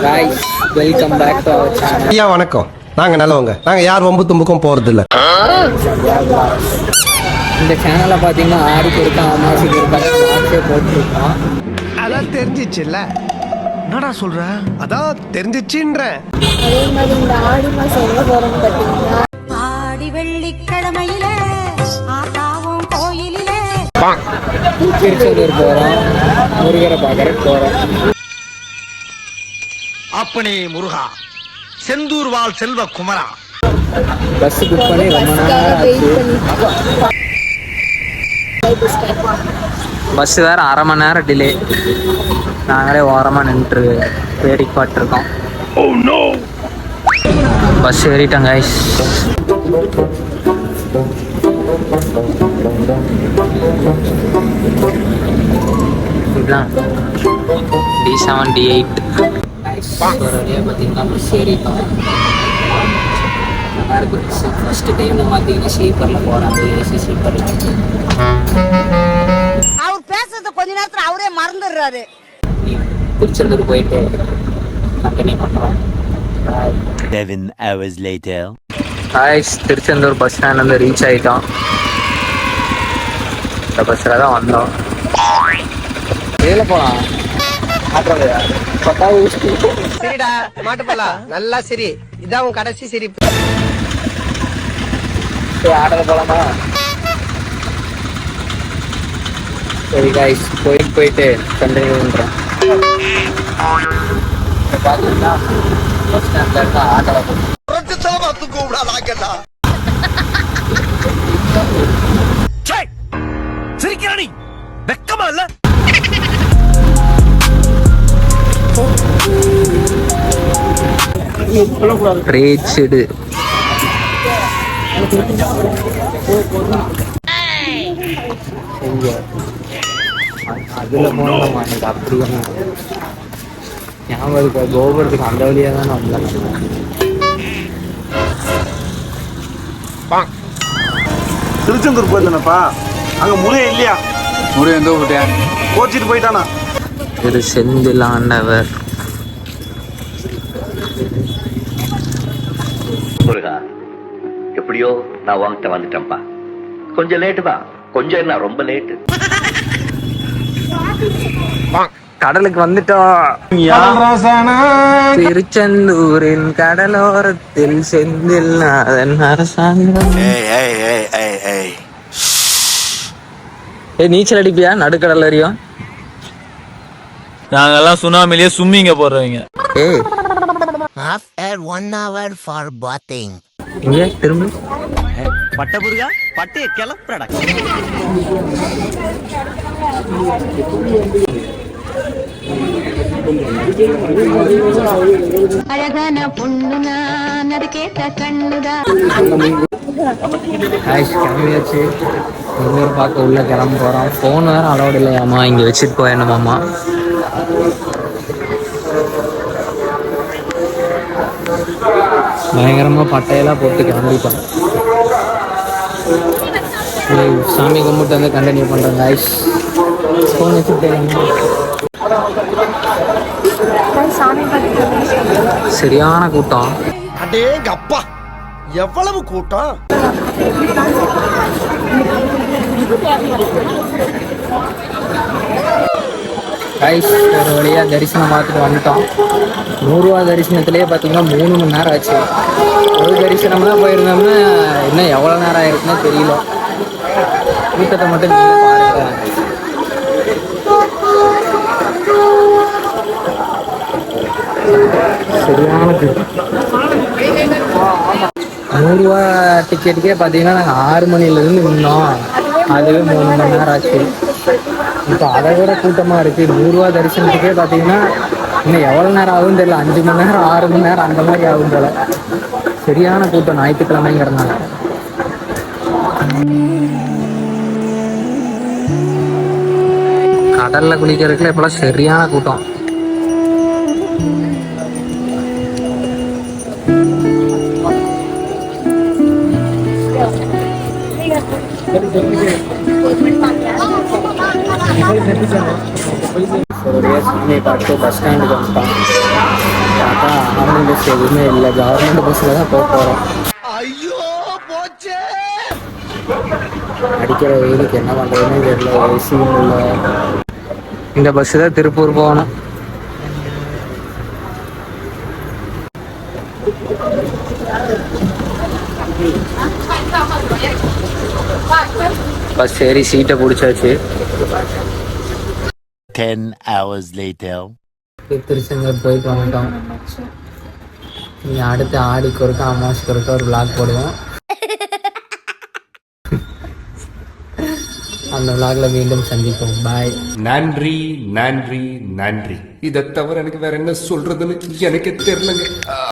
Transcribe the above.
Guys welcome back to our channel. ஐயா வணக்கம். நாங்க நல்லவங்க. நாங்க யார் வம்பு தும்புக்கும் போறது இல்ல. இந்த சேனலை பார்த்தீங்கன்னா ஆடிக்கு இருக்கான், அமாவாசைக்கு இருக்கான், மாசே போட்டுருக்கான். அதான் தெரிஞ்சிச்சுல்ல. என்னடா சொல்ற? அதான் தெரிஞ்சிச்சுன்ற. அதே மாதிரி இந்த ஆடி மாசம் எங்க போறோம்னு பார்த்தீங்கன்னா ஆடி வெள்ளிக்கிழமையில ஆத்தாவும் கோயிலிலே திருச்செந்தூர் போகிறோம், முருகரை பார்க்கறதுக்கு போகிறோம். அப்பனே முருகா, செந்தூர் வாழ் செல்வ குமரா. பஸ் புக் பண்ணி ரொம்ப நேரம் ஆச்சு. பஸ் வேறு அரை மணி நேரம் டிலே. நாங்களே ஓரமாக நின்று வேடிக்கை பார்த்துருக்கோம். பஸ் ஏறிட்டோம் கைஸ். இதுதான் D7 D8 வழியாக பார்த்தீங்கன்னா பஸ் ஏறிட்டோம். நல்லா இருக்கு பஸ். ஃபஸ்ட்டு டைம் பார்த்தீங்கன்னா ஸ்லீப்பரில் போகிறாங்க, ஏசி ஸ்லீப்பரில். அவர் பேசுறத கொஞ்ச நேரத்துல அவரே மறந்துடுறாரு. திருச்செந்தூர் போயிட்டு கண்டினியூ பண்ணுறோம். 7 hours later. Guys, Tiruchendur bus ஸ்டாண்ட்லேருந்து ரீச் ஆகிட்டோம். இந்த பஸ்ஸில் தான் வந்தோம். எதில் போகலாம்? சரிடா மாட்டு போலாம். நல்லா சரி, இதான் உன் கடைசி சிரிப்பு. ஆடல போகலாமா? சரி காய்ஸ், போயிட்டு கண்டினியூ பண்ணுறோம். பார்த்தீங்கன்னா பஸ் ஸ்டாண்டில் இருக்க ஆட்டோவில் போகிறோம். சிரிக்கிறானி வெக்கமா இல்ல? ரேச்சடு அதுல போனோமா? எனக்கு அப்படியே ஞாபகம் இருக்கா? கோபுரத்துக்கு அந்த வழியாக தானே வந்தேன். திருச்செந்தூர் போயிருந்தேனப்பா, அங்க முறையே இல்லையா? முறை எந்த விட்டேன் கோச்சிட்டு போயிட்டானா? இது செந்தில் ஆண்டவர். முருகா, எப்படியோ நான் வாங்கிட்ட வந்துட்டேன்ப்பா. கொஞ்சம் லேட்டு தான், கொஞ்சம் என்ன ரொம்ப லேட்டு. கடலுக்கு வந்துட்டோம். திருச்செந்தூரின் கடலோரத்தில் செந்தில் நாதன் அரசாங்கம். நீச்சல் அடிப்பியா? நடுக்கடல் வரையும் நாங்கெல்லாம் சுனாமிலேயே சும்மிங்க போடுறவங்க. ஏய், After 1 hour for bathing. இங்கே திரும்ப பட்ட முருகா, பட்டைய கிளப்புறடா. அழகான பொண்ணு நான், அது கேட்ட கண்ணுதான். கிளம்பியாச்சு. முருகர் பார்க்க உள்ள கிளம்ப போகிறோம். ஃபோன் வேறு அலோடு இல்லையாம்மா, இங்கே வச்சுட்டு போயிடணுமாம்மா. பயங்கரமாக பட்டையெல்லாம் போட்டு கிளம்பிட்டோம். சாமி கும்பிட்டு வந்து கண்டினியூ பண்ணுறோம் காய்ஸ். ஃபோன் வச்சுட்டு சரியான கூட்டம். அடேங்க அப்பா, எவ்வளவு கூட்டம்! கைஸ், ஒரு வழியாக தரிசனம் பார்த்துட்டு வந்துட்டோம். 100 ரூபா தரிசனத்துலேயே பார்த்தீங்கன்னா 3 மணி நேரம் ஆச்சு. ஒரு தரிசனம்னா போயிருந்தோம்னா இன்னும் எவ்வளோ நேரம் ஆயிருக்குன்னு தெரியல. கூட்டத்தை மட்டும் நீங்கள் பாருங்க. சரியான கூட்டம். 100 ரூபா டிக்கெட்டுக்கே பார்த்தீங்கன்னா நாங்கள் 6 மணிலேருந்து நின்னோம். அதுவே 3 மணி நேரம் ஆச்சு. இப்போ அதை விட கூட்டமாக இருக்குது. 100 ரூபா தரிசனத்துக்கே பார்த்தீங்கன்னா இன்னும் எவ்வளோ நேரம் ஆகும் தெரியல. 5 மணி நேரம் 6 மணி நேரம் அந்த மாதிரி ஆகும் போல. சரியான கூட்டம் ஞாயிற்றுக்கிழமைங்கிறதுனால. கடலில் குளிக்கிறதுக்குள்ள இப்போலாம் சரியான கூட்டம். ஒரு சாமியை பார்த்து பஸ் ஸ்டாண்டுக்கு வந்துட்டான். பார்த்தா ஆம்பளை பஸ் எதுவுமே இல்லை, கவர்மெண்ட் பஸ்ஸில் தான் போக போகிறோம். அடிக்கிற வெயிலுக்கு என்ன பண்ணுறதுன்னு தெரியல, ஏசியும் இல்லை. இந்த பஸ்ஸு தான் திருப்பூர் போகணும். பஸ் ஏறி சீட்டை பிடிச்சாச்சு. 10 hours later. திருச்செங்கோடு போயிட்டு வந்துட்டோம். நீ அடுத்து ஆடிக்கு ஒருக்கா அமாவாசைக்கு ஒருக்கா ஒரு vlog போடுவோம். அந்த vlogல மீண்டும் சந்திப்போம். பாய். நன்றி நன்றி நன்றி. இதை தவிர எனக்கு வேற என்ன சொல்றதுன்னு எனக்கு தெரியலங்க.